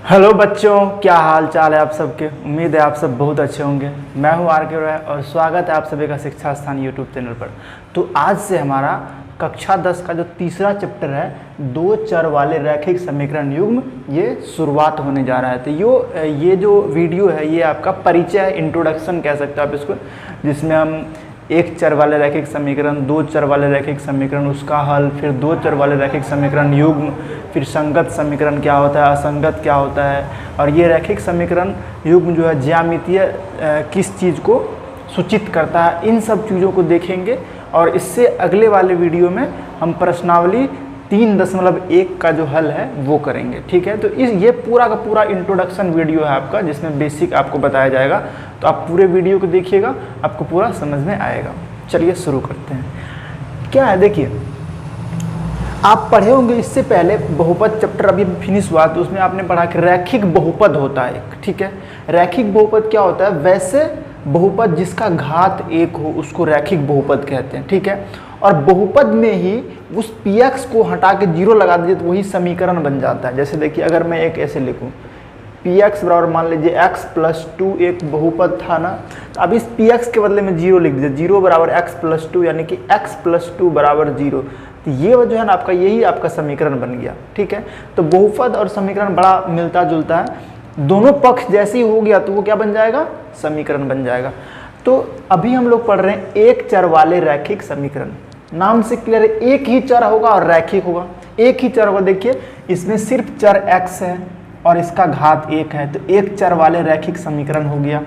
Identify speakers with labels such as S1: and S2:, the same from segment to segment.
S1: Hello बच्चों, क्या हाल चाल है आप सबके। उम्मीद है आप सब बहुत अच्छे होंगे। मैं हूं आर के रॉय और स्वागत है आप सभी का शिक्षा स्थान यूट्यूब चैनल पर। तो आज से हमारा कक्षा 10 का जो तीसरा चैप्टर है, दो चर वाले रैखिक समीकरण युग्म, ये शुरुआत होने जा रहा है। तो ये जो वीडियो है ये आपका परिचय, इंट्रोडक्शन कह सकते हो आप इसको, जिसमें हम एक चर वाले रैखिक समीकरण, दो चर वाले रैखिक समीकरण, उसका हल, फिर दो चर वाले रैखिक समीकरण युग्म, फिर संगत समीकरण क्या होता है, असंगत क्या होता है, और ये रैखिक समीकरण युग्म जो है ज्यामितीय किस चीज़ को सूचित करता है, इन सब चीज़ों को देखेंगे। और इससे अगले वाले वीडियो में हम प्रश्नावली 3.1 का जो हल है वो करेंगे। ठीक है, तो ये पूरा का पूरा इंट्रोडक्शन वीडियो है आपका, जिसमें बेसिक आपको बताया जाएगा। तो आप पूरे वीडियो को देखिएगा, आपको पूरा समझ में आएगा। चलिए शुरू करते हैं। क्या है, देखिए, आप पढ़े होंगे इससे पहले, बहुपद चैप्टर अभी फिनिश हुआ, तो उसमें आपने पढ़ा कि रैखिक बहुपद होता है एक। ठीक है, रैखिक बहुपद क्या होता है, वैसे बहुपद जिसका घात एक हो उसको रैखिक बहुपद कहते हैं। ठीक है, और बहुपद में ही उस px को हटा के जीरो लगा दीजिए तो वही समीकरण बन जाता है। जैसे देखिए, अगर मैं एक ऐसे लिखूं, px बराबर मान लीजिए x+2 एक बहुपद था ना, तो अब इस px के बदले में जीरो लिख दीजिए, जीरो बराबर x+2, यानी कि x+2 बराबर जीरो। तो ये जो है ना आपका, यही आपका समीकरण बन गया। ठीक है, तो बहुपद और समीकरण बड़ा मिलता जुलता है, दोनों पक्ष जैसे ही हो गया तो वो क्या बन जाएगा, समीकरण बन जाएगा। तो अभी हम लोग पढ़ रहे हैं एक चर वाले रैखिक समीकरण। नाम से क्लियर है, एक ही चर होगा और रैखिक होगा, एक ही चर होगा। देखिए, इसमें सिर्फ चर x है और इसका घात एक है, तो एक चर वाले रैखिक समीकरण हो गया।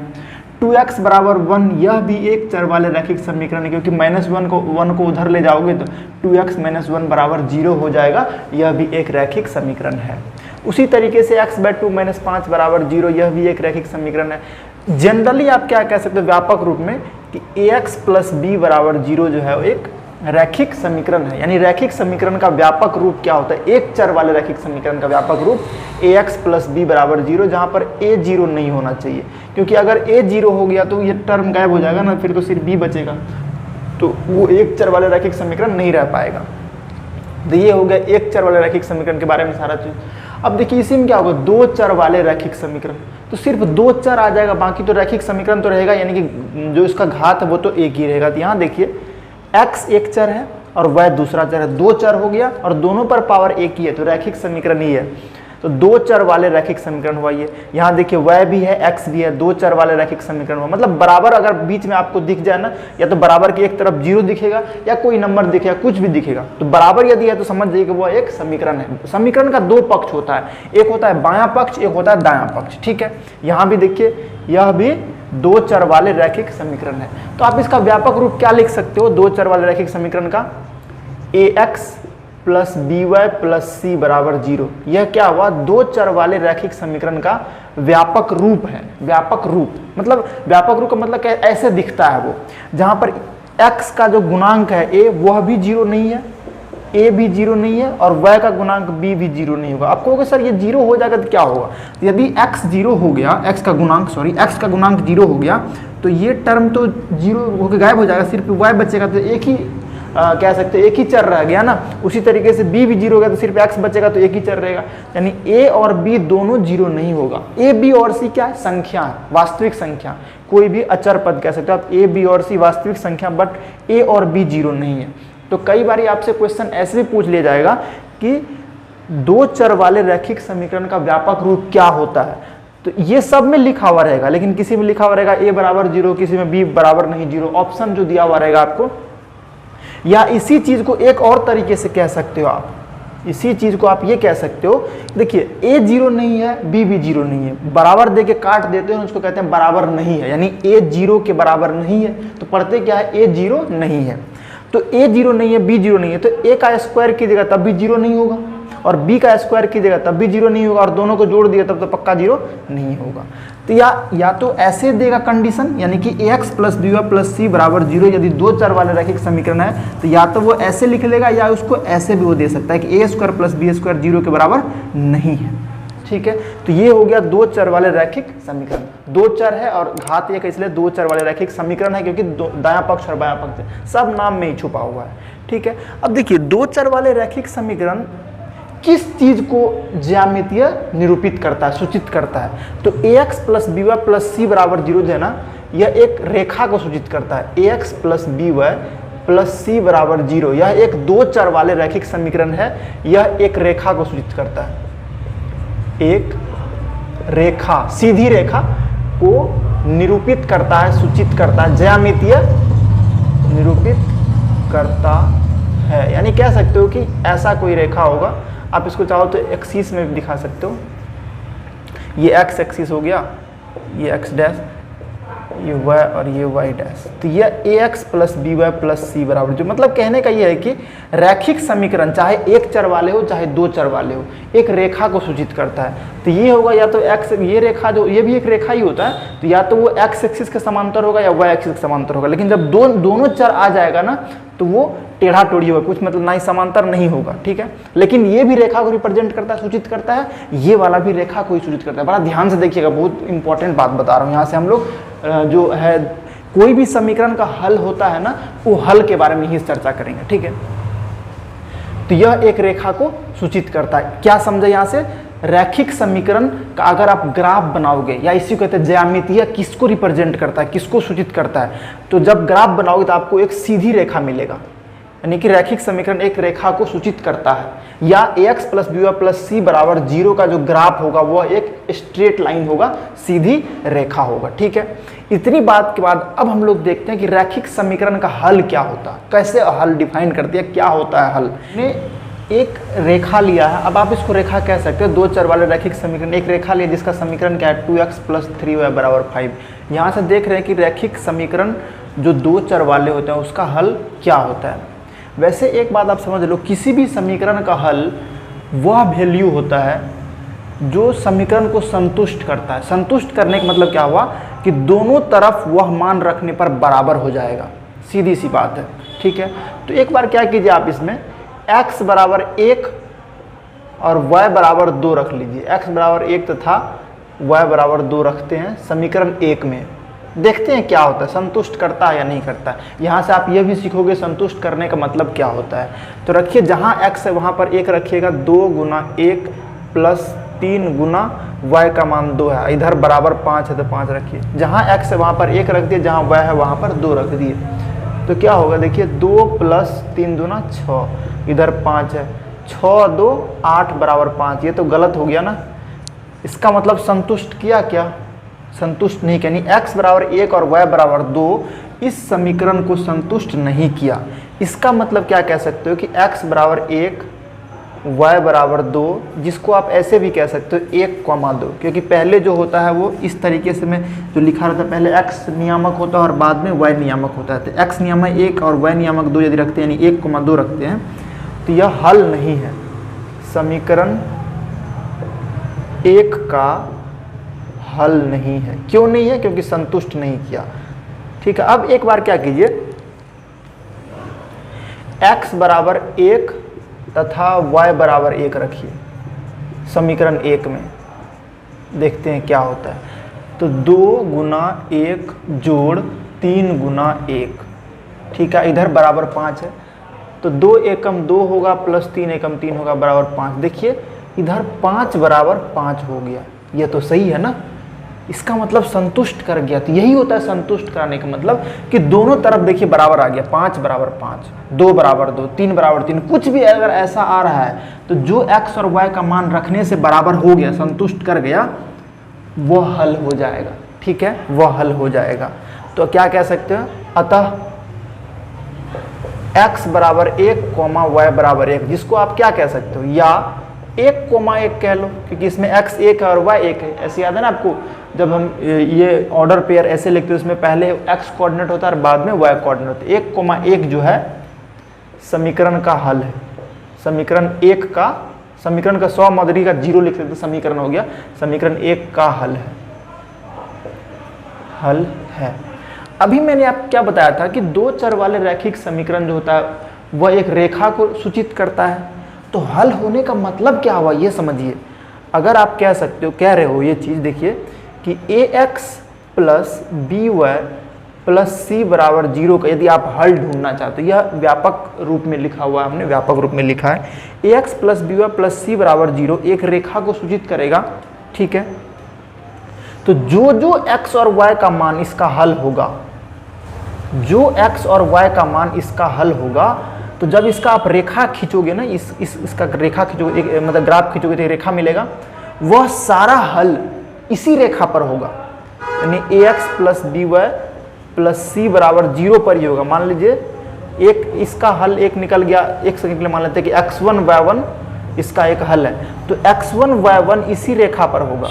S1: 2x बराबर 1, यह भी एक चर वाले रैखिक समीकरण है, क्योंकि -1 को उधर ले जाओगे तो 2x - 1 बराबर 0 हो जाएगा, यह भी एक रैखिक समीकरण है। उसी तरीके से x/2 - 5 बराबर 0, यह भी एक रैखिक समीकरण है। जनरली आप क्या कह सकते हो व्यापक रूप में कि ax + b बराबर 0 जो है वो एक रैखिक समीकरण है। यानी रैखिक समीकरण का व्यापक रूप क्या होता है, एक चर वाले रैखिक समीकरण का व्यापक रूप ax + b बराबर 0, जहाँ पर a 0 नहीं होना चाहिए, क्योंकि अगर a 0 हो गया तो ये टर्म गायब हो जाएगा ना, फिर तो सिर्फ b बचेगा, तो वो एक चर वाले रैखिक समीकरण नहीं रह पाएगा। तो ये हो गया एक चर वाले रैखिक समीकरण के बारे में सारा चीज। अब देखिए, इसी में क्या होगा, दो चर वाले रैखिक समीकरण, तो सिर्फ दो चर आ जाएगा, बाकी तो रैखिक समीकरण तो रहेगा, यानी कि जो इसका घात है वो तो एक ही रहेगा। तो यहाँ देखिए, x एक चर है और y दूसरा चर है, दो चर हो गया और दोनों पर पावर एक ही है, तो रैखिक समीकरण ही है। तो दो चर वाले रैखिक समीकरण हुआ ये। यहाँ देखिए, y भी है x भी है, दो चर वाले रैखिक समीकरण हुआ। मतलब बराबर अगर बीच में आपको दिख जाए ना, या तो बराबर की एक तरफ 0 दिखेगा या कोई नंबर दिखेगा, कुछ भी दिखेगा, तो बराबर यदि है तो समझ जाइए कि वो एक समीकरण है। समीकरण का दो पक्ष होता है, एक होता है बायां पक्ष, एक होता है दायां पक्ष। ठीक है, यहाँ भी देखिए, यह भी दो चर वाले रैखिक समीकरण है। तो आप इसका व्यापक रूप क्या लिख सकते हो दो चर वाले रैखिक समीकरण का, ax + by + c बराबर 0। यह क्या हुआ, दो चर वाले रैखिक समीकरण का व्यापक रूप है। व्यापक रूप मतलब, व्यापक रूप का मतलब ऐसे दिखता है वो, जहां पर x का जो गुणांक है a, वह भी 0 नहीं है, a भी 0 नहीं है, और y का गुणांक b भी 0 नहीं होगा। आप कहोगे सर ये 0 हो जाएगा तो क्या होगा, यदि x 0 हो गया, x का गुणांक 0 हो गया, तो ये टर्म तो 0 होकर गायब हो जाएगा, सिर्फ y बचेगा, तो एक ही कह सकते हैं एक ही चर रह गया ना। उसी तरीके से b भी 0 हो गया तो सिर्फ x बचेगा, तो एक ही चर रहेगा, यानी a और b दोनों 0 नहीं होगा। a b और c क्या है, संख्या, वास्तविक संख्या, कोई भी अचर पद कह सकते हो आप, a b और c वास्तविक संख्या, बट a और b 0 नहीं है। तो कई बार आपसे क्वेश्चन ऐसे भी पूछ लिया जाएगा कि दो चर वाले रैखिक समीकरण का व्यापक रूप क्या होता है, तो ये सब में लिखा हुआ रहेगा, लेकिन किसी में लिखा हुआ रहेगा a बराबर 0, किसी में b बराबर नहीं 0, ऑप्शन जो दिया हुआ रहेगा आपको। या इसी चीज को एक और तरीके से कह सकते हो आप, इसी चीज को आप ये कह सकते हो, देखिए a 0 नहीं है, b भी 0 नहीं है, बराबर दे के काट देते हैं, उसको कहते हैं बराबर नहीं है, यानी a 0 के बराबर नहीं है, तो पढ़ते क्या है, a 0 नहीं है। तो a 0 नहीं है, b 0 नहीं है, तो a का स्क्वायर कीजिएगा तब भी 0 नहीं होगा, और b का स्क्वायर कीजिएगा तब भी 0 नहीं होगा, और दोनों को जोड़ दिया तब तो पक्का 0 नहीं होगा। तो या तो ऐसे देगा कंडीशन, यानी कि ax + by + c बराबर 0, यदि दो चर वाले रैखिक समीकरण है तो या तो वो ऐसे लिख लेगा, या उसको ऐसे भी वो दे सकता है कि a² + b² 0 के बराबर नहीं है। ठीक है, तो ये हो गया दो चर वाले रैखिक समीकरण। दो चर है और घात एक, इसलिए दो चर वाले रैखिक समीकरण है, क्योंकि दायां पक्ष और बायां पक्ष सब नाम में ही छुपा हुआ है। ठीक है, अब देखिए, दो चर वाले रैखिक समीकरण किस चीज को ज्यामितीय निरूपित करता है, सूचित करता है। तो ax plus B Y plus C बराबर 0 जो है ना, यह एक रेखा को सूचित करता है। ax plus B Y plus C बराबर 0, यह एक दो चर वाले रैखिक समीकरण है। यह एक रेखा को सूचित करता है, एक रेखा, सीधी रेखा को निरूपित करता है, सूचित करता है, ज्यामितीय निरूपित करता है। यानी कह सकते हो कि ऐसा कोई रेखा होगा, आप इसको चाहो तो एक्सिस में भी दिखा सकते हो। ये एक्स एक्सिस हो गया, ये एक्स डैश, ये y और ये y डैश। तो ये ax plus B Y plus C बराबर जो, मतलब कहने का ये है कि रैखिक समीकरण चाहे एक चर वाले हो चाहे दो चर वाले हो, एक रेखा को सूचित करता है। तो ये होगा या तो x, ये रेखा जो, ये भी एक रेखा ही होता है, तो या तो वो x एक्सिस के समांतर होगा या y एक्सिस के समांतर होगा। लेकिन जब दोनों चर आ जाएगा ना, तो वो टेढ़ा टोढ़ी होगा, कुछ मतलब ना ही समांतर नहीं होगा, ठीक है। लेकिन ये भी रेखा को रिप्रेजेंट करता है, सूचित करता है, ये वाला भी रेखा को ही सूचित करता है। बड़ा ध्यान से देखिएगा, बहुत इंपॉर्टेंट बात बता रहा हूँ। यहाँ से हम लोग जो है कोई भी समीकरण का हल होता है ना, वो हल के बारे में ही चर्चा करेंगे, ठीक है। तो यह एक रेखा को सूचित करता है। क्या समझे यहाँ से? रैखिक समीकरण का अगर आप ग्राफ बनाओगे, या इसी को कहते हैं ज्यामितीय, किसको रिप्रेजेंट करता है, किसको सूचित करता है, तो जब ग्राफ बनाओगे तो आपको एक सीधी रेखा मिलेगा। यानी कि रैखिक समीकरण एक रेखा को सूचित करता है। या ax plus B Y plus C बराबर 0 का जो ग्राफ होगा वह एक स्ट्रेट लाइन होगा, सीधी रेखा होगा, ठीक है। इतनी बात के बाद अब हम लोग देखते हैं कि रैखिक समीकरण का हल क्या होता है, कैसे हल डिफाइन करती है, क्या होता है हल। ने एक रेखा लिया है, अब आप इसको रेखा कह सकते हो, दो चर वाले रैखिक समीकरण, एक रेखा लिया जिसका समीकरण क्या है 2x प्लस 3y बराबर 5। यहाँ से देख रहे हैं कि रैखिक समीकरण जो दो चर वाले होते हैं उसका हल क्या होता है। वैसे एक बात आप समझ लो, किसी भी समीकरण का हल वह वैल्यू होता है जो समीकरण को संतुष्ट करता है। संतुष्ट करने का मतलब क्या हुआ कि दोनों तरफ वह मान रखने पर बराबर हो जाएगा, सीधी सी बात है, ठीक है। तो एक बार क्या कीजिए, आप इसमें x बराबर 1 और y बराबर 2 रख लीजिए। x बराबर 1 तथा y बराबर 2 रखते हैं समीकरण 1 में, देखते हैं क्या होता है, संतुष्ट करता है या नहीं करता है। यहाँ से आप ये भी सीखोगे संतुष्ट करने का मतलब क्या होता है। तो रखिए, जहाँ x है वहाँ पर 1 रखिएगा, 2 गुना 1 प्लस 3 गुना y का मान 2 है, इधर बराबर 5 है तो 5 रखिए। जहाँ x है वहाँ पर 1 रख दिए, जहाँ y है वहाँ पर 2 रख दिए। तो क्या होगा, देखिए 2 प्लस 3 दूना 6, इधर 5 है, 6 2 8 बराबर 5। ये तो गलत हो गया ना, इसका मतलब संतुष्ट किया क्या, संतुष्ट नहीं किया। यानी x बराबर 1 और y बराबर 2 इस समीकरण को संतुष्ट नहीं किया। इसका मतलब क्या कह सकते हो कि x बराबर 1 y बराबर 2, जिसको आप ऐसे भी कह सकते हो 1,2, क्योंकि पहले जो होता है वो इस तरीके से मैं जो लिखा रहता है, पहले x नियामक होता है और बाद में y नियामक होता है। तो x नियामक 1 और y नियामक 2 यदि रखते हैं, यानी 1,2 रखते हैं, तो यह हल नहीं है, समीकरण 1 का हल नहीं है। क्यों नहीं है? क्योंकि संतुष्ट नहीं किया, ठीक है। अब एक बार क्या कीजिए, x बराबर 1 तथा y बराबर 1 रखिए समीकरण 1 में, देखते हैं क्या होता है। तो 2 गुना 1 जोड़ 3 गुना 1, ठीक है, इधर बराबर 5 है, तो 2 एकम 2 होगा प्लस 3 एकम 3 होगा बराबर 5। देखिए इधर 5 बराबर 5 हो गया, यह तो सही है ना, इसका मतलब संतुष्ट कर गया। तो यही होता है संतुष्ट कराने का मतलब कि दोनों तरफ देखिए बराबर आ गया, 5 बराबर 5, 2 बराबर 2, 3 बराबर 3, कुछ भी अगर ऐसा आ रहा है तो जो x और y का मान रखने से बराबर हो गया, संतुष्ट कर गया, वह हल हो जाएगा, ठीक है, वह हल हो जाएगा। तो क्या कह सकते हो, अतः x बराबर 1, y बराबर 1, जिसको आप क्या कह सकते हो, या 1,1 कह लो, क्योंकि इसमें x 1 है और y 1 है। ऐसे याद है ना आपको, जब हम ये ऑर्डर पेयर ऐसे लिखते हैं, उसमें पहले x कोऑर्डिनेट होता है और बाद में y कोऑर्डिनेट होता है। 1,1 जो है समीकरण का हल है, समीकरण 1 का, समीकरण का 100 मदरी का 0 लिख सकते, समीकरण हो गया, समीकरण 1 का हल है, हल है। अभी मैंने आपको क्या बताया था कि दो चर वाले रैखिक समीकरण जो होता है वह एक रेखा को सूचित करता है। तो हल होने का मतलब क्या हुआ ये समझिए। अगर आप कह सकते हो, कह रहे हो ये चीज़, देखिए कि ax plus B Y plus C बराबर 0 का यदि आप हल ढूंढना चाहते हो, यह व्यापक रूप में लिखा हुआ है, हमने व्यापक रूप में लिखा है। ax plus B Y plus C बराबर 0 एक रेखा को सूचित करेगा, ठीक है। तो जो जो x और y का मान इसका हल होगा, जो x और y का मान इसका हल होगा, तो जब इसका आप रेखा खींचोगे ना, इसका रेखा खींचोगे, मतलब ग्राफ खींचोगे तो एक रेखा मिलेगा, वह सारा हल इसी रेखा पर होगा, यानी ax plus B Y plus C बराबर 0 पर ही होगा। मान लीजिए एक इसका हल एक निकल गया, एक सेकंड के लिए मान लेते हैं कि x1 y1 इसका एक हल है, तो x1 y1 इसी रेखा पर होगा,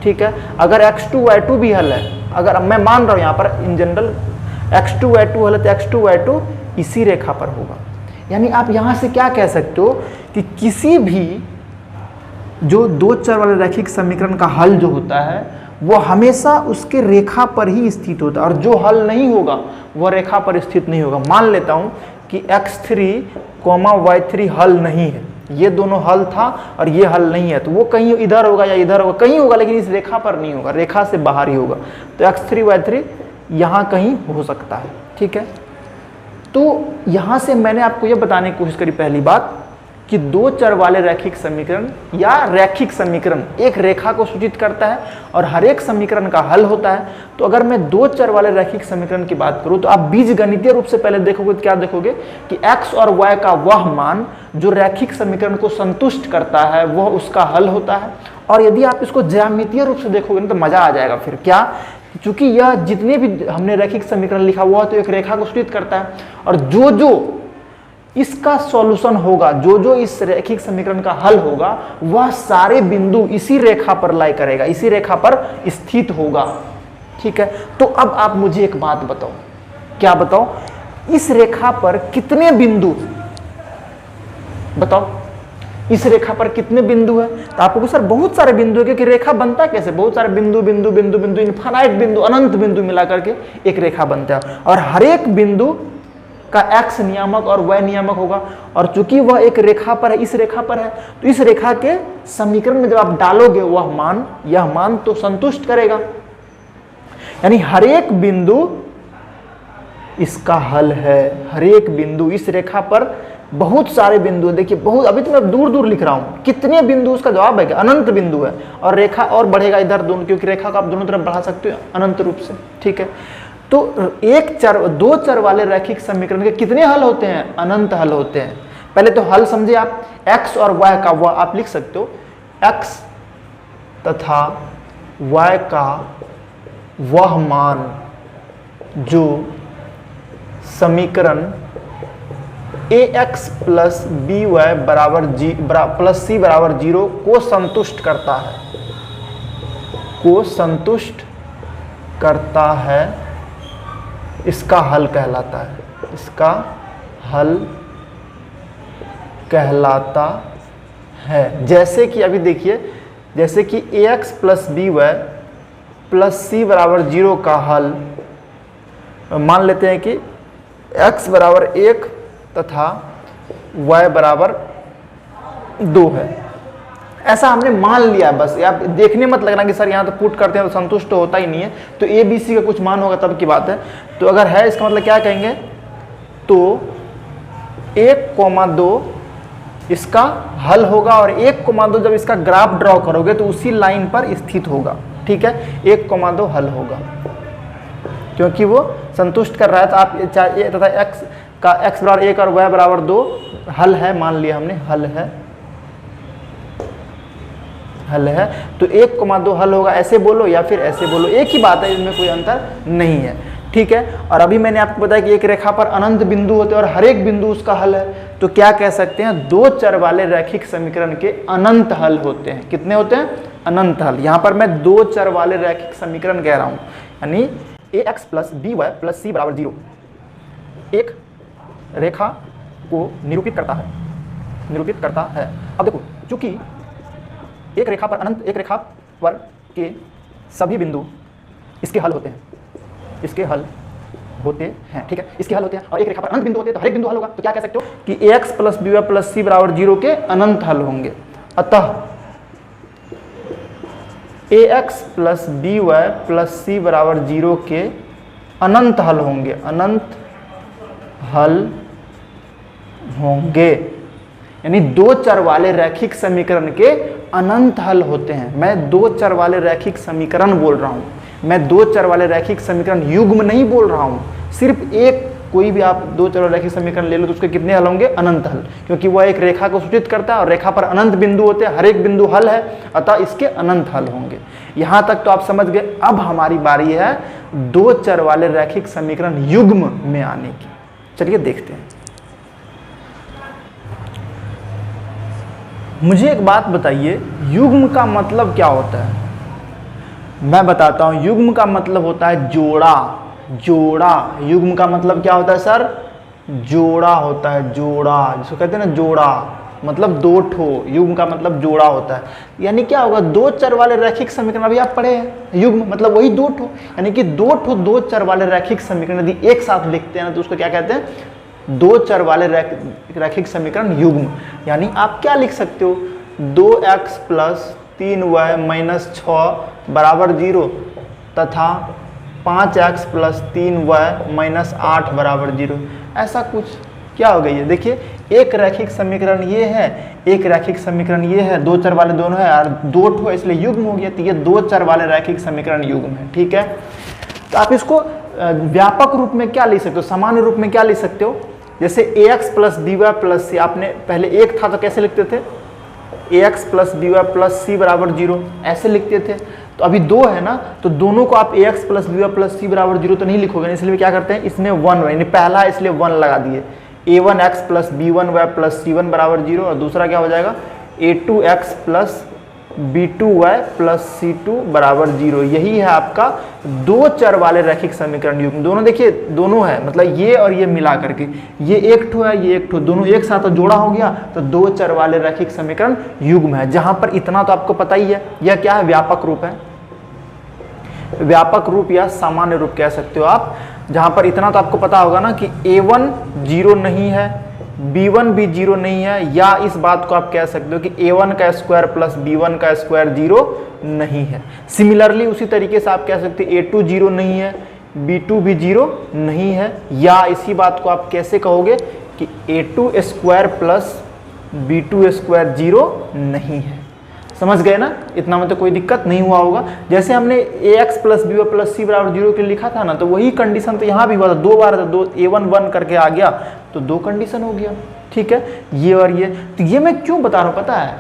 S1: ठीक है। अगर x2 y2 भी हल है, अगर मैं मान रहा हूं यहां पर इन जनरल x2 y2 हल है, तो x2 y2 इसी रेखा पर होगा। यानी आप यहां से क्या कह सकते हो कि किसी भी जो दो चर वाले रैखिक समीकरण का हल जो होता है वो हमेशा उसके रेखा पर ही स्थित होता है, और जो हल नहीं होगा वह रेखा पर स्थित नहीं होगा। मान लेता हूं कि x3, y3 हल नहीं है, ये दोनों हल था और ये हल नहीं है, तो वो कहीं इधर होगा या इधर होगा, कहीं होगा, लेकिन इस रेखा पर नहीं होगा, रेखा से बाहर ही होगा। तो x3 y3 यहाँ कहीं हो सकता है, ठीक है। तो यहाँ से मैंने आपको ये बताने की कोशिश करी, पहली बात कि दो चर वाले रैखिक समीकरण या रैखिक समीकरण एक रेखा को सूचित करता है और हर एक समीकरण का हल होता है। तो अगर मैं दो चर वाले रैखिक समीकरण की बात करूं तो आप बीजगणितीय रूप से पहले देखोगे तो क्या देखोगे कि x और y का वह मान जो रैखिक समीकरण को संतुष्ट करता है वह उसका हल होता है। और यदि आप इसको ज्यामितीय रूप से देखोगे ना तो मजा आ जाएगा। फिर क्या, चूंकि यह जितने भी हमने रैखिक समीकरण लिखा हुआ तो एक रेखा को सूचित करता है, और जो जो इसका सॉल्यूशन होगा, जो जो इस रैखिक समीकरण का हल होगा, वह सारे बिंदु इसी रेखा पर लाई करेगा, इसी रेखा पर स्थित होगा, ठीक है। तो अब आप मुझे एक बात बताओ, क्या बताओ, इस रेखा पर कितने बिंदु, बताओ इस रेखा पर कितने बिंदु है? तो आपको सर बहुत सारे बिंदु है, क्योंकि रेखा बनता कैसे, बहुत सारे बिंदु बिंदु बिंदु बिंदु इनफाइनाइट बिंदु, अनंत बिंदु मिलाकर के एक रेखा बनता है, और हर एक बिंदु का x नियामक और y नियामक होगा। और चूंकि वह एक रेखा पर है, इस रेखा पर है, तो इस रेखा के समीकरण में जब आप डालोगे वह मान, यह मान तो संतुष्ट करेगा, यानी हर एक बिंदु इसका हल है। हर एक बिंदु इस रेखा पर बहुत सारे बिंदु, देखिए बहुत, अभी तो मैं दूर दूर लिख रहा हूं, कितने बिंदु, उसका जवाब है कि अनंत बिंदु है, और रेखा और बढ़ेगा इधर दोनों, क्योंकि रेखा को आप दोनों तरफ बढ़ा सकते हो अनंत रूप से, ठीक है। तो एक चर, दो चर वाले रैखिक समीकरण के कितने हल होते हैं? अनंत हल होते हैं। पहले तो हल समझे आप, x और y का वह आप लिख सकते हो, x तथा y का वह मान जो समीकरण ax प्लस बी वाई बराबर प्लस सी बराबर 0 को संतुष्ट करता है, को संतुष्ट करता है, इसका हल कहलाता है, इसका हल कहलाता है। जैसे कि अभी देखिए, जैसे कि ax plus B Y plus C बराबर 0 का हल, मान लेते हैं कि x बराबर 1 तथा y बराबर 2 है, ऐसा हमने मान लिया बस। आप देखने मत लगना कि सर यहाँ तो पुट करते हैं तो संतुष्ट तो होता ही नहीं है, तो ए बी सी का कुछ मान होगा तब की बात है। तो अगर है, इसका मतलब क्या कहेंगे, तो 1,2 इसका हल होगा, और 1,2 जब इसका ग्राफ ड्रॉ करोगे तो उसी लाइन पर स्थित होगा, ठीक है। 1,2 हल होगा क्योंकि वो संतुष्ट कर रहा है। तो आप चाहे तथा x का x बराबर 1 और y बराबर 2 हल है, मान लिया हमने हल है, हल है, तो 1,2 हल होगा, ऐसे बोलो या फिर ऐसे बोलो, एक ही बात है, इसमें कोई अंतर नहीं है, ठीक है। और अभी मैंने आपको बताया कि एक रेखा पर अनंत बिंदु होते हैं और हर एक बिंदु उसका हल है, तो क्या कह सकते हैं, दो चर वाले रैखिक समीकरण के अनंत हल होते हैं। कितने होते हैं? अनंत हल। यहां पर मैं दो चर वाले रैखिक समीकरण कह रहा हूं, यानी ax plus B Y plus C बराबर 0 एक रेखा को निरूपित करता है, अब देखो, चूंकि एक रेखा पर अनंत, एक रेखा पर के सभी बिंदु इसके हल होते हैं, इसके हल होते हैं, ठीक है, इसके हल होते हैं, और एक रेखा पर अनंत बिंदु होते हैं तो हर एक बिंदु हल होगा। तो क्या कह सकते हो कि ax plus B Y plus C बराबर 0 के अनंत हल होंगे। अतः ax plus B Y plus C बराबर 0 के अनंत हल होंगे, अनंत हल होंगे। यानी दो चर वाले रैखिक समीकरण के अनंत हल होते हैं। मैं दो चर वाले रैखिक समीकरण बोल रहा हूं, मैं दो चर वाले रैखिक समीकरण युग्म नहीं बोल रहा हूं। सिर्फ एक कोई भी आप दो चर वाले रैखिक समीकरण ले लो तो उसके कितने हल होंगे? अनंत हल, क्योंकि वह एक रेखा को सूचित करता है और रेखा पर अनंत बिंदु होते हैं, हर एक बिंदु हल है, अतः इसके अनंत हल होंगे। यहां तक तो आप समझ गए। अब हमारी बारी है दो चर वाले रैखिक समीकरण युग्म में आने की। चलिए देखते हैं। मुझे एक बात बताइए, युग्म का मतलब क्या होता है? मैं बताता हूं। युग्म का मतलब होता है जोड़ा, जोड़ा। युग्म का मतलब क्या होता है सर? जोड़ा होता है, जोड़ा, जिसको कहते हैं ना जोड़ा, मतलब दो ठो। युग्म का मतलब जोड़ा होता है। यानी क्या होगा? दो चर वाले रैखिक समीकरण, अभी आप पढ़े हैं युग्म मतलब वही दो ठो, यानी कि दो ठो दो चर वाले रैखिक समीकरण यदि एक साथ लिखते हैं ना तो उसको क्या कहते हैं? दो चर वाले रैखिक समीकरण युग्म। यानी आप क्या लिख सकते हो? 2x प्लस 3y माइनस 6 बराबर 0 तथा 5x प्लस 3y माइनस 8 बराबर 0, ऐसा कुछ। क्या हो गई है? देखिए, एक रैखिक समीकरण ये है, एक रैखिक समीकरण ये है, दो चर वाले दोनों है और दो ठो इसलिए युग्म हो गया। तो ये दो चर वाले रैखिक समीकरण युग्म है। ठीक है, तो आप इसको व्यापक रूप में क्या लिख सकते हो? सामान्य रूप में क्या लिख सकते हो? जैसे ax plus B Y plus C, आपने पहले एक था तो कैसे लिखते थे? ax plus B Y plus C बराबर 0, ऐसे लिखते थे। तो अभी दो है ना, तो दोनों को आप ax plus B Y plus C बराबर 0 तो नहीं लिखोगे, इसलिए क्या करते हैं? इसमें 1 यानी पहला है इसलिए 1 लगा दिए। a1x plus b1y plus c1 बराबर 0 और दूसरा क्या हो जाएगा? a2x plus b2y plus c2 बराबर 0। यही है आपका दो चर वाले रैखिक समीकरण युग्म। दोनों देखिए, दोनों है मतलब ये और ये मिला करके, ये एक ठो है, ये एक ठो, दोनों एक साथ जोड़ा हो गया तो दो चर वाले रैखिक समीकरण युग्म है। जहां पर इतना तो आपको पता ही है, यह क्या है? व्यापक रूप है, व्यापक रूप या सामान्य रूप कह सकते हो आप। जहां पर इतना तो आपको पता होगा ना कि a1 0 नहीं है, b1 भी 0 नहीं है, या इस बात को आप कह सकते हो कि a1 का स्क्वायर प्लस b1 का स्क्वायर 0 नहीं है। सिमिलरली उसी तरीके से आप कह सकते हैं a2 0 नहीं है, b2 भी 0 नहीं है, या इसी बात को आप कैसे कहोगे कि a2 square plus b2 square 0 नहीं है। समझ गए ना? इतना में तो कोई दिक्कत नहीं हुआ होगा। जैसे हमने ax plus B Y plus C बराबर 0 के लिए लिखा था ना, तो वही कंडीशन तो यहाँ भी हुआ था। दो बार दो a1 1 करके आ गया तो दो कंडीशन हो गया। ठीक है, ये और ये। तो ये मैं क्यों बता रहा हूँ पता है?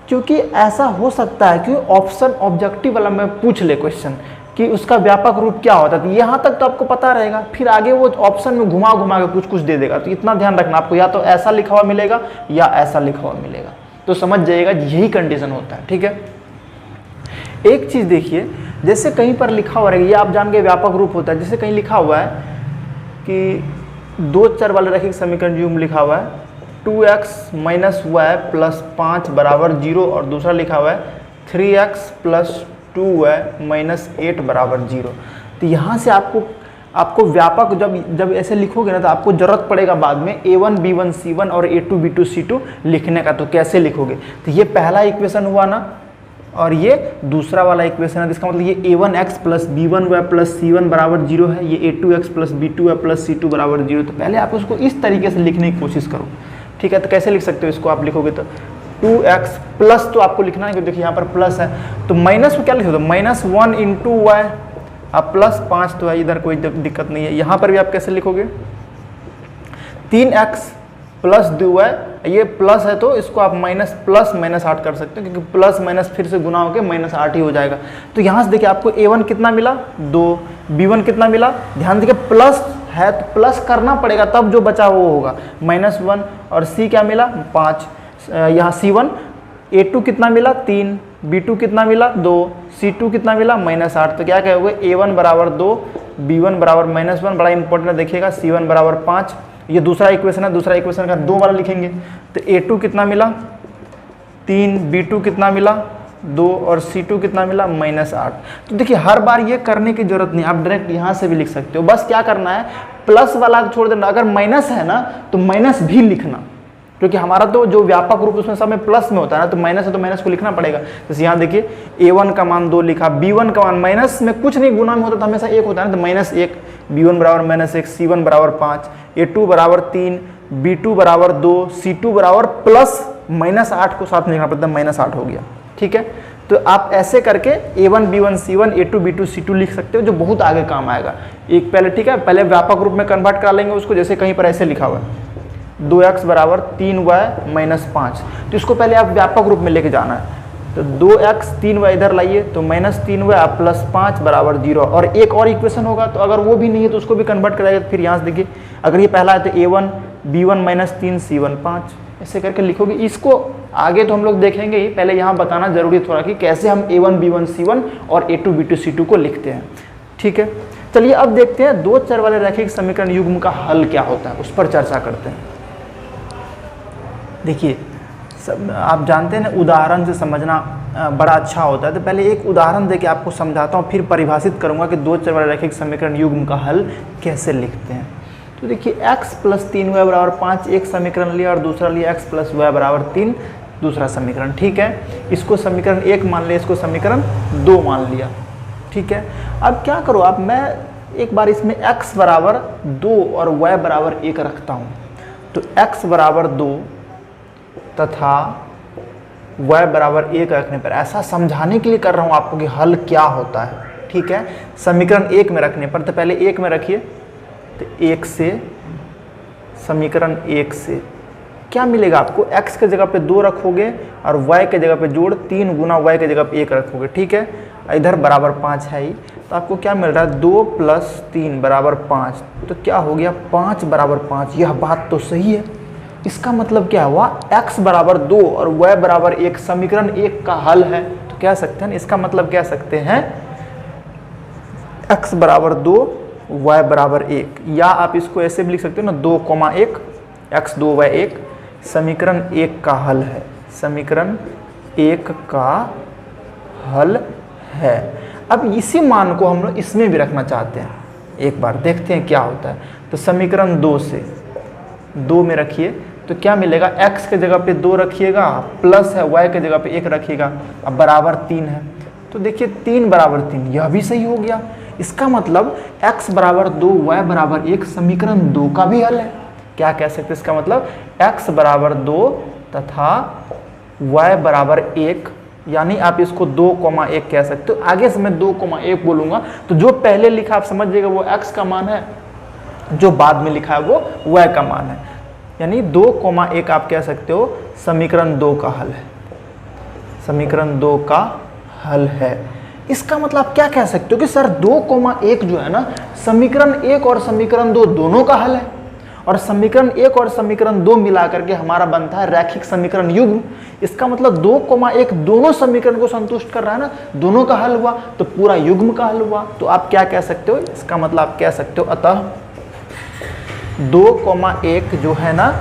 S1: क्योंकि ऐसा हो सकता है कि ऑप्शन ऑब्जेक्टिव वाला में पूछ ले क्वेश्चन कि उसका व्यापक रूप क्या होता है, तो यहाँ तक तो आपको पता रहेगा, फिर आगे वो ऑप्शन में घुमा घुमा के कुछ कुछ दे देगा। तो इतना ध्यान रखना आपको, या तो ऐसा लिखा हुआ मिलेगा या ऐसा लिखा हुआ मिलेगा, तो समझ जाइएगा यही कंडीशन होता है। ठीक है, एक चीज देखिए, जैसे कहीं पर लिखा हुआ रहेगा, ये आप जान के व्यापक रूप होता है। जैसे कहीं लिखा हुआ है कि दो चर वाले रैखिक समीकरण युग्म लिखा हुआ है 2x माइनस वाई प्लस 5 बराबर 0 और दूसरा लिखा हुआ है 3x प्लस 2y माइनस 8 बराबर 0। तो यहाँ से आपको व्यापक जब ऐसे लिखोगे ना तो आपको जरूरत पड़ेगा बाद में a1 b1 c1 और a2 b2 c2 लिखने का। तो कैसे लिखोगे? तो ये पहला इक्वेशन हुआ ना, और ये दूसरा वाला इक्वेशन है। इसका मतलब ये a1x plus b1y plus c1 बराबर 0 है, ये a2x plus b2y plus c2 बराबर 0। तो पहले आप उसको इस तरीके से लिखने की कोशिश करो। ठीक है, तो कैसे लिख सकते हो इसको? आप लिखोगे तो 2x प्लस तो आपको लिखना है क्योंकि देखिए यहाँ पर प्लस है, तो माइनस को क्या लिख दो? -1 इंटू वाई, अब प्लस 5 तो है, इधर कोई दिक्कत नहीं है। यहाँ पर भी आप कैसे लिखोगे? 3x प्लस 2y, ये प्लस है तो इसको आप प्लस माइनस 8 कर सकते हो, क्योंकि प्लस माइनस फिर से गुना होकर -8 ही हो जाएगा। तो यहाँ से देखिए आपको a1 कितना मिला? 2, b1 कितना मिला? ध्यान देखिए प्लस है तो प्लस करना पड़ेगा, तब जो बचा वो होगा -1, और c क्या मिला? 5, यहाँ c1, a2 कितना मिला? 3, b2 कितना मिला? 2, c2 कितना मिला? -8। तो क्या कहोगे? a1 बराबर 2, b1 बराबर -1, बड़ा इंपॉर्टेंट है देखिएगा, c1 बराबर 5। ये दूसरा इक्वेशन है, दूसरा इक्वेशन का 2 वाला लिखेंगे। तो a2 कितना मिला? 3, b2 कितना मिला? 2 और c2 कितना मिला? -8। तो देखिए हर बार ये करने की जरूरत नहीं, आप डायरेक्ट यहाँ से भी लिख सकते हो। बस क्या करना है, प्लस वाला छोड़ देना। अगर माइनस है ना तो माइनस भी लिखना, क्योंकि हमारा तो जो व्यापक रूप उसमें सब में प्लस में होता है ना, तो माइनस है तो माइनस को लिखना पड़ेगा। जैसे यहाँ देखिए a1 का मान 2 लिखा, b1 का मान माइनस में कुछ नहीं गुना में होता तो हमेशा 1 होता है ना, तो -1, b1 बराबर -1, c1 बराबर 5, a2 बराबर 3, b2 बराबर 2, c2 बराबर प्लस -8 को साथ में लिखना पड़ता है, -8 हो गया। ठीक है, तो आप ऐसे करके a1 b1 c1 a2 b2 c2 लिख सकते हो, जो बहुत आगे काम आएगा। एक पहले ठीक है, पहले व्यापक रूप में कन्वर्ट करा लेंगे उसको, जैसे कहीं पर ऐसे लिखा हुआ है 2x बराबर 3y - 5, तो इसको पहले आप व्यापक रूप में लेके जाना है। तो 2x 3y इधर लाइए तो -3y + 5 बराबर 0। और एक और इक्वेशन होगा, तो अगर वो भी नहीं है तो उसको भी कन्वर्ट कराएगा। तो फिर यहाँ से देखिए, अगर ये पहला है तो a1 b1 - 3 c1 5, ऐसे करके लिखोगे। इसको आगे तो हम लोग देखेंगे ही, पहले यहाँ बताना जरूरी थोड़ा कि कैसे हम a1 b1 c1 और a2 b2 c2 को लिखते हैं। ठीक है, चलिए अब देखते हैं दो चर वाले रैखिक समीकरण युग्म का हल क्या होता है, उस पर चर्चा करते हैं। देखिए सब आप जानते हैं ना, उदाहरण से समझना बड़ा अच्छा होता है। तो पहले एक उदाहरण देके आपको समझाता हूँ, फिर परिभाषित करूँगा कि दो चर वाले रैखिक समीकरण युग्म का हल कैसे लिखते हैं। तो देखिए x + 3y बराबर 5 एक समीकरण लिया और दूसरा लिया x + y बराबर 3 दूसरा समीकरण। ठीक है, इसको समीकरण 1 मान लिया, इसको समीकरण 2 मान लिया। ठीक है, अब क्या करो आप, मैं एक बार इसमें x बराबर 2 और y बराबर 1 रखता हूँ। तो x बराबर 2 तथा y बराबर 1 रखने पर, ऐसा समझाने के लिए कर रहा हूँ आपको कि हल क्या होता है। ठीक है, समीकरण 1 में रखने पर, तो पहले 1 में रखिए, तो 1 से समीकरण 1 से क्या मिलेगा आपको, x के जगह पे 2 रखोगे और y के जगह पे जोड़ 3 गुना y के जगह पे 1 रखोगे। ठीक है, इधर बराबर 5 है ही, तो आपको क्या मिल रहा है 2 + 3 बराबर 5, तो क्या हो गया 5 बराबर 5। यह बात तो सही है। इसका मतलब क्या हुआ, x बराबर 2 और y बराबर 1 समीकरण 1 का हल है। तो कह सकते हैं, इसका मतलब कह सकते हैं x बराबर 2 y बराबर 1, या आप इसको ऐसे भी लिख सकते हो ना, 2,1 x 2 y 1 समीकरण 1 का हल है। समीकरण 1 का हल है। अब इसी मान को हम लोग इसमें भी रखना चाहते हैं, एक बार देखते हैं क्या होता है। तो समीकरण 2 से 2 में रखिए, तो क्या मिलेगा, x के जगह पे 2 रखिएगा, प्लस है y के जगह पे 1 रखिएगा, अब बराबर 3 है। तो देखिए 3 बराबर 3, यह भी सही हो गया। इसका मतलब x बराबर 2 y बराबर 1 समीकरण 2 का भी हल है। क्या कह सकते हैं, इसका मतलब x बराबर 2 तथा y बराबर 1, यानी आप इसको 2,1 कह सकते हो। आगे से मैं 2,1 बोलूँगा, तो जो पहले लिखा आप समझ जाइएगा वो x का मान है, जो बाद में लिखा है वो y का मान है। यानी 2,1 आप कह सकते हो समीकरण 2 का हल है। समीकरण 2 का हल है। इसका मतलब आप क्या कह सकते हो कि सर 2,1 जो है ना, समीकरण 1 और समीकरण 2 दोनों का हल है, और समीकरण 1 और समीकरण 2 मिलाकर के हमारा बनता है रैखिक समीकरण युग्म। इसका मतलब 2,1 दोनों समीकरण को संतुष्ट कर रहा है ना, दोनों का हल हुआ, तो पूरा युग्म का हल हुआ। तो आप क्या कह सकते हो, इसका मतलब आप कह सकते हो अतः 2,1 जो है ना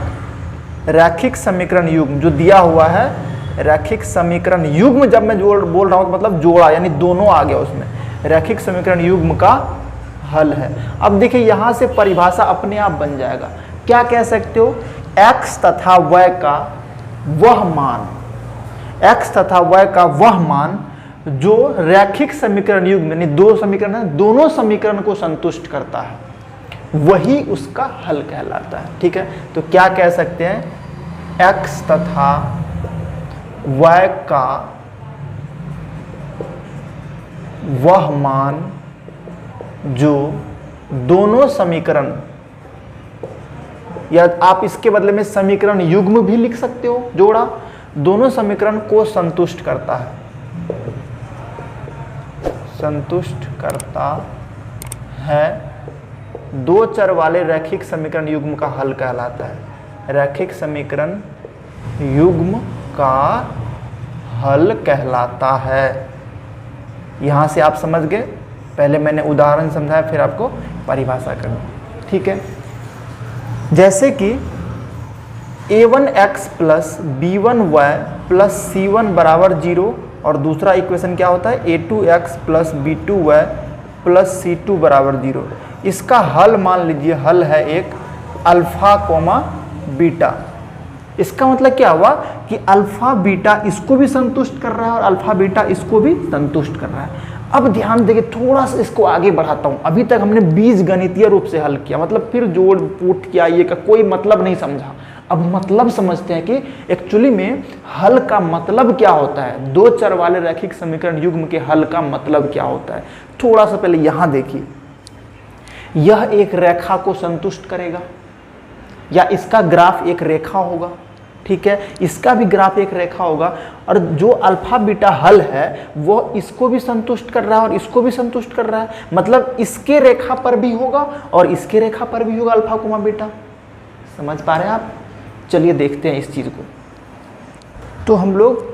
S1: रैखिक समीकरण युग्म जो दिया हुआ है, रैखिक समीकरण युग्म जब मैं बोल रहा हूँ मतलब जोड़ा, यानी दोनों आ गया उसमें, रैखिक समीकरण युग्म का हल है। अब देखिए यहाँ से परिभाषा अपने आप बन जाएगा। क्या कह सकते हो, x तथा y का वह मान, x तथा y का वह मान जो रैखिक समीकरण युग्म यानी दो समीकरण है, दोनों समीकरण को संतुष्ट करता है, वही उसका हल कहलाता है। ठीक है, तो क्या कह सकते हैं, x तथा y का वह मान जो दोनों समीकरण, या आप इसके बदले में समीकरण युग्म भी लिख सकते हो, जोड़ा, दोनों समीकरण को संतुष्ट करता है, संतुष्ट करता है, दो चर वाले रैखिक समीकरण युग्म का हल कहलाता है। रैखिक समीकरण युग्म का हल कहलाता है। यहां से आप समझ गए, पहले मैंने उदाहरण समझाया, फिर आपको परिभाषा करनी। ठीक है, जैसे कि a1x + b1y + c1 बराबर 0, और दूसरा इक्वेशन क्या होता है, a2x + b2y + c2 बराबर 0। इसका हल मान लीजिए, हल है एक अल्फा, बीटा। इसका मतलब क्या हुआ कि अल्फा बीटा इसको भी संतुष्ट कर रहा है और अल्फा बीटा इसको भी संतुष्ट कर रहा है। अब ध्यान देखिए, थोड़ा सा इसको आगे बढ़ाता हूं। अभी तक हमने बीज गणितीय रूप से हल किया, मतलब फिर जोड़ पुट किया, ये का कोई मतलब नहीं समझा। अब मतलब समझते हैं कि एक्चुअली में हल का मतलब क्या होता है, दो चर वाले रैखिक समीकरण युग्म के हल का मतलब क्या होता है। थोड़ा सा पहले यहां देखिए, यह एक रेखा को संतुष्ट करेगा, या इसका ग्राफ एक रेखा होगा, ठीक है, इसका भी ग्राफ एक रेखा होगा, और जो अल्फा बीटा हल है वो इसको भी संतुष्ट कर रहा है और इसको भी संतुष्ट कर रहा है, मतलब इसके रेखा पर भी होगा और इसके रेखा पर भी होगा अल्फा कोमा बीटा। समझ पा रहे हैं आप? चलिए देखते हैं इस चीज को। तो हम लोग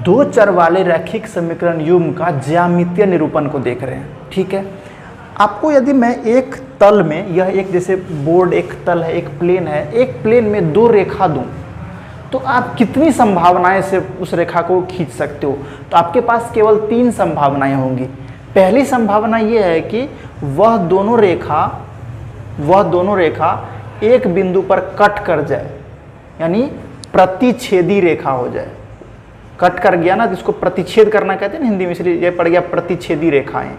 S1: दो चर वाले रैखिक समीकरण युग्म का ज्यामितीय निरूपण को देख रहे हैं, ठीक है। आपको यदि मैं एक तल में, यह एक जैसे बोर्ड एक तल है, एक प्लेन है, एक प्लेन में दो रेखा दूं, तो आप कितनी संभावनाएं से उस रेखा को खींच सकते हो? तो आपके पास केवल 3 संभावनाएं होंगी। पहली संभावना यह है कि वह दोनों रेखा एक बिंदु पर कट कर जाए, यानी प्रतिच्छेदी रेखा हो जाए। कट कर गया ना, तो इसको प्रतिच्छेद करना कहते हैं ना हिंदी में, इसलिए ये पड़ गया प्रतिच्छेदी रेखाएं,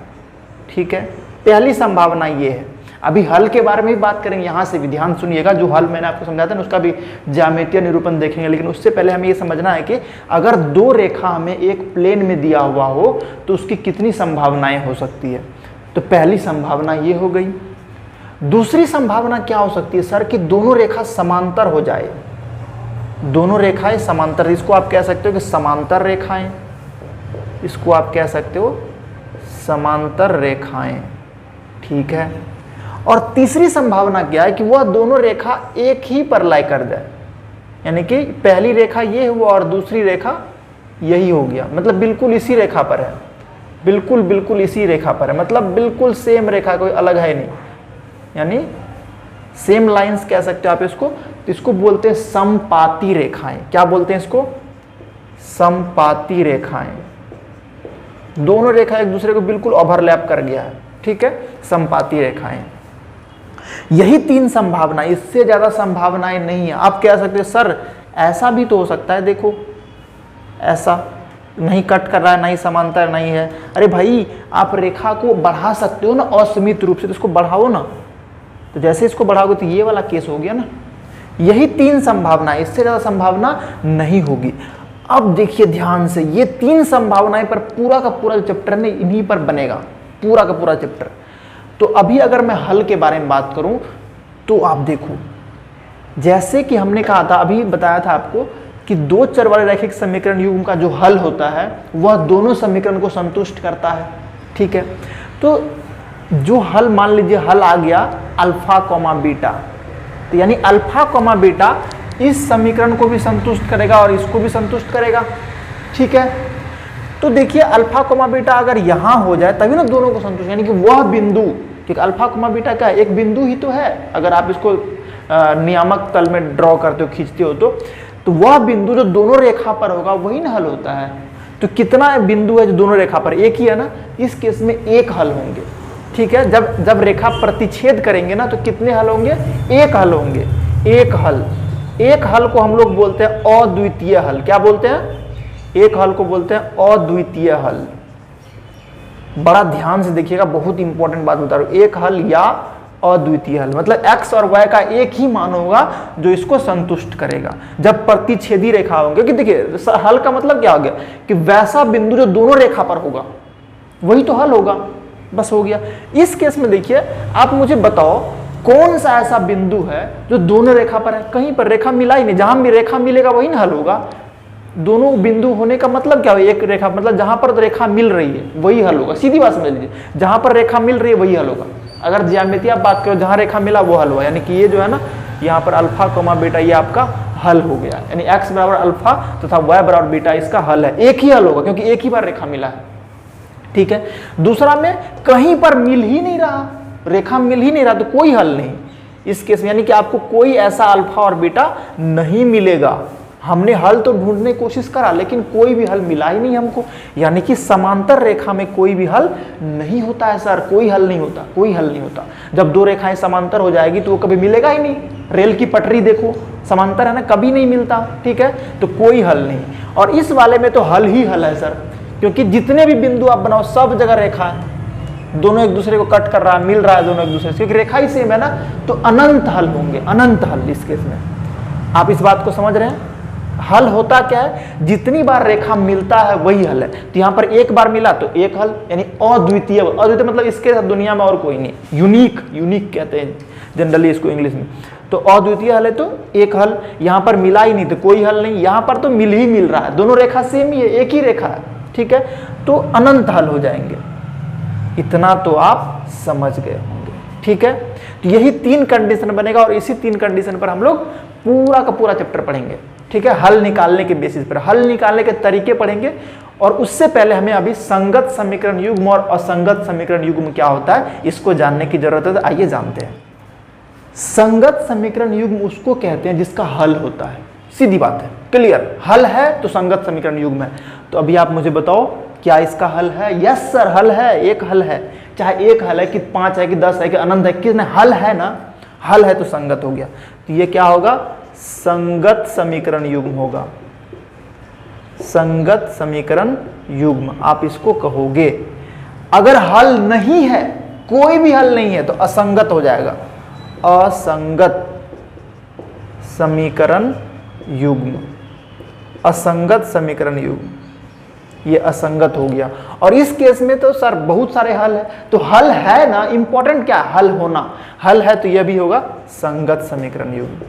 S1: ठीक है। पहली संभावना ये है। अभी हल के बारे में भी बात करेंगे, यहाँ से भी ध्यान सुनिएगा, जो हल मैंने आपको समझाया था ना उसका भी ज्यामितीय निरूपण देखेंगे। लेकिन उससे पहले हमें ये समझना है कि अगर दो रेखा हमें एक प्लेन में दिया हुआ हो तो उसकी कितनी संभावनाएं हो सकती है। तो पहली संभावना ये हो गई। दूसरी संभावना क्या हो सकती है सर, कि दोनों रेखा समांतर हो जाए, दोनों रेखाएं समांतर। इसको आप कह सकते हो कि समांतर रेखाएं, इसको आप कह सकते हो समांतर रेखाएं, ठीक है। और तीसरी संभावना क्या है कि वह दोनों रेखा एक ही पर लय कर जाए, यानी कि पहली रेखा ये हुआ और दूसरी रेखा यही हो गया, मतलब बिल्कुल इसी रेखा पर है, बिल्कुल इसी रेखा पर है, मतलब बिल्कुल सेम रेखा, कोई अलग है नहीं, यानी सेम लाइंस कह सकते हो आप इसको। इसको बोलते हैं समपाती रेखाएं। क्या बोलते हैं इसको? समपाती रेखाएं। दोनों रेखा एक दूसरे को बिल्कुल ओवरलैप कर गया है, ठीक है, समपाती रेखाएं। यही 3 संभावना, इससे ज्यादा संभावनाएं नहीं है। आप कह सकते हो सर ऐसा भी तो हो सकता है, देखो ऐसा नहीं कट कर रहा है, नहीं समांतर नहीं है। अरे भाई आप रेखा को बढ़ा सकते हो ना असीमित रूप से, तो इसको बढ़ाओ ना, तो जैसे इसको बढ़ाओगे तो ये वाला केस हो गया ना। यही 3 संभावना, इससे ज्यादा संभावना नहीं होगी। अब देखिए ध्यान से, ये 3 संभावनाएं पर पूरा का पूरा जो चैप्टर है इन्हीं पर बनेगा, पूरा का पूरा चैप्टर। तो अभी अगर मैं हल के बारे में बात करूं तो आप देखो, जैसे कि हमने कहा था, अभी बताया था आपको कि दो चर वाले रैखिक समीकरण युग्म का जो हल होता है वह दोनों समीकरण को संतुष्ट करता है, ठीक है। तो जो हल, मान लीजिए हल आ गया अल्फा कॉमा बीटा, तो यानी अल्फा कॉमा बीटा इस समीकरण को भी संतुष्ट करेगा और इसको भी संतुष्ट करेगा, ठीक है। तो देखिए अल्फा कॉमा बीटा अगर यहां हो जाए तभी ना दोनों को संतुष्ट, यानी कि वह बिंदु, क्योंकि अल्फा कॉमा बीटा क्या है, एक बिंदु ही तो है। अगर आप इसको नियामक तल में ड्रॉ करते हो, खींचते हो, तो वह बिंदु जो दोनों रेखा पर होगा वही ना हल होता है। तो कितना बिंदु है जो दोनों रेखा पर? एक ही है ना, इस केस में एक हल होंगे, ठीक है। जब रेखा प्रतिच्छेद करेंगे ना तो कितने हल होंगे? एक हल होंगे, एक हल। एक हल को हम लोग बोलते हैं अद्वितीय हल। क्या बोलते हैं? एक हल को बोलते हैं अद्वितीय हल। बड़ा ध्यान से देखिएगा, बहुत इंपॉर्टेंट बात बता रहा हूं। एक हल या अद्वितीय हल, मतलब x और y का एक ही मान होगा जो इसको संतुष्ट करेगा जब प्रतिच्छेदी रेखा होंगे। कि देखिए हल का मतलब क्या हो गया कि वैसा बिंदु जो दोनों रेखा पर होगा वही तो हल होगा, बस हो गया। इस केस में देखिए आप मुझे बताओ कौन सा ऐसा बिंदु है जो दोनों रेखा पर है? कहीं पर रेखा मिला ही नहीं। जहां भी रेखा मिलेगा वही ना हल होगा। दोनों बिंदु होने का मतलब क्या है? एक रेखा, मतलब जहां पर रेखा मिल रही है वही हल होगा। सीधी बात समझ लीजिए, जहां पर रेखा मिल रही है वही हल होगा। अगर ज्यामिति आप बात करो, जहां रेखा मिला वो हल हुआ, यानी कि ये जो है ना यहाँ पर अल्फा कॉमा बीटा ये आपका हल हो गया, यानी x बराबर अल्फा तथा y बराबर बीटा इसका हल है। एक ही हल होगा क्योंकि एक ही बार रेखा मिला है, ठीक है। दूसरा में कहीं पर मिल ही नहीं रहा, रेखा मिल ही नहीं रहा, तो कोई हल नहीं इस केस में, यानी कि आपको कोई ऐसा अल्फा और बीटा नहीं मिलेगा। हमने हल तो ढूंढने की कोशिश करा लेकिन कोई भी हल मिला ही नहीं हमको। यानी कि समांतर रेखा में कोई भी हल नहीं होता है सर, कोई हल नहीं होता, कोई हल नहीं होता। जब दो रेखाएं समांतर हो जाएगी तो वो कभी मिलेगा ही नहीं। रेल की पटरी देखो, समांतर है ना, कभी नहीं मिलता, ठीक है, तो कोई हल नहीं। और इस वाले में तो हल ही हल है सर, क्योंकि जितने भी बिंदु आप बनाओ सब जगह रेखा है, दोनों एक दूसरे को कट कर रहा है, मिल रहा है दोनों एक दूसरे से, क्योंकि रेखा ही सेम है ना, तो अनंत हल होंगे, अनंत हल इस केस में। आप इस बात को समझ रहे हैं? हल होता क्या है, जितनी बार रेखा मिलता है वही हल है। तो यहां पर एक बार मिला तो एक हल, यानी अद्वितीय। अद्वितीय मतलब इसके साथ दुनिया में और कोई नहीं, यूनिक, यूनिक कहते हैं जनरली इसको इंग्लिश में। तो अद्वितीय हल है तो एक हल। यहां पर मिला ही नहीं तो कोई हल नहीं, यहां पर तो मिल ही मिल रहा है, दोनों रेखा सेम ही है, एक ही रेखा है, ठीक है, तो अनंत हल हो जाएंगे। इतना तो आप समझ गए होंगे, ठीक है। तो यही 3 कंडीशन बनेगा और इसी 3 कंडीशन पर हम लोग पूरा का पूरा चैप्टर पढ़ेंगे, ठीक है। हल निकालने के बेसिस पर, हल निकालने के तरीके पढ़ेंगे। और उससे पहले हमें अभी संगत समीकरण युग्म और असंगत समीकरण युग्म क्या होता है इसको जानने की जरूरत है। तो आइए जानते हैं। संगत समीकरण युग्म उसको कहते हैं जिसका हल होता है, सीधी बात है, क्लियर। हल है तो संगत समीकरण युग्म है। तो अभी आप मुझे बताओ क्या इसका हल है? यस सर, हल है, एक हल है। चाहे एक हल है कि 5 है कि 10 है कि अनंत है, किसने हल है ना, हल है तो संगत हो गया। तो ये क्या होगा? संगत समीकरण युग्म होगा, संगत समीकरण युग्म आप इसको कहोगे। अगर हल नहीं है, कोई भी हल नहीं है, तो असंगत हो जाएगा, असंगत समीकरण युग्म, असंगत समीकरण युग्म, ये असंगत हो गया। और इस केस में तो सर बहुत सारे हल है, तो हल है ना, इंपॉर्टेंट क्या है? हल होना। हल है तो यह भी होगा संगत समीकरण युग्म,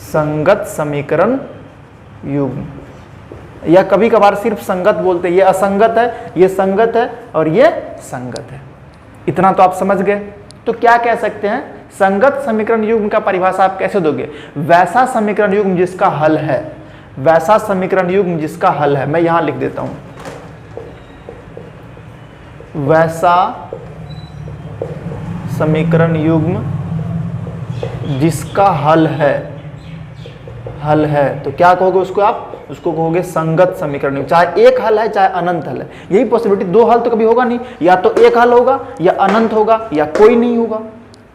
S1: संगत समीकरण युग्म। या कभी कभार सिर्फ संगत बोलते हैं, ये असंगत है, ये संगत है और ये संगत है। इतना तो आप समझ गए। तो क्या कह सकते हैं? संगत समीकरण युग्म का परिभाषा आप कैसे दोगे? वैसा समीकरण युग्म जिसका हल है, वैसा समीकरण युग्म जिसका हल है। मैं यहां लिख देता हूं, वैसा समीकरण युग्म जिसका हल है, हल है तो क्या कहोगे उसको आप? उसको कहोगे संगत समीकरण युग्म। चाहे एक हल है चाहे अनंत हल है, यही पॉसिबिलिटी। 2 हल तो कभी होगा नहीं, या तो एक हल होगा या अनंत होगा या कोई नहीं होगा।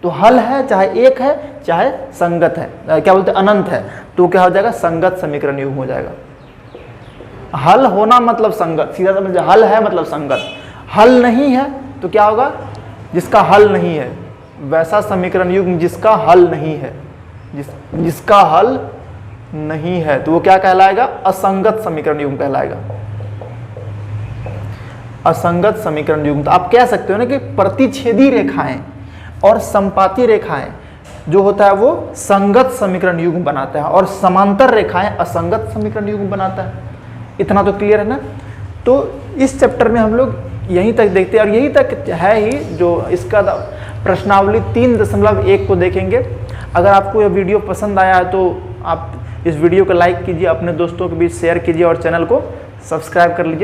S1: तो हल है चाहे एक है चाहे संगत है, क्या बोलते हैं, अनंत है, तो क्या हो जाएगा? संगत समीकरण युग्म हो जाएगा। हल होना मतलब संगत, सीधा समझ, हल है मतलब संगत। हल नहीं है तो क्या होगा? जिसका हल नहीं है, वैसा समीकरण युग्म जिसका हल नहीं है, जिसका हल नहीं है, तो वो क्या कहलाएगा? असंगत समीकरण युग्म कहलाएगा, असंगत समीकरण युग्म। तो आप कह सकते हो ना कि प्रतिच्छेदी रेखाएं और संपाती रेखाएं जो होता है वो संगत समीकरण युग्म बनाता है और समांतर रेखाएं असंगत समीकरण युग्म बनाता है। इतना तो क्लियर है ना। तो इस चैप्टर में हम लोग यहीं तक देखते हैं और यहीं तक है ही। जो इसका प्रश्नावली 3.1 को देखेंगे। अगर आपको यह वीडियो पसंद आया है तो आप इस वीडियो को लाइक कीजिए, अपने दोस्तों के बीच शेयर कीजिए और चैनल को सब्सक्राइब कर लीजिए।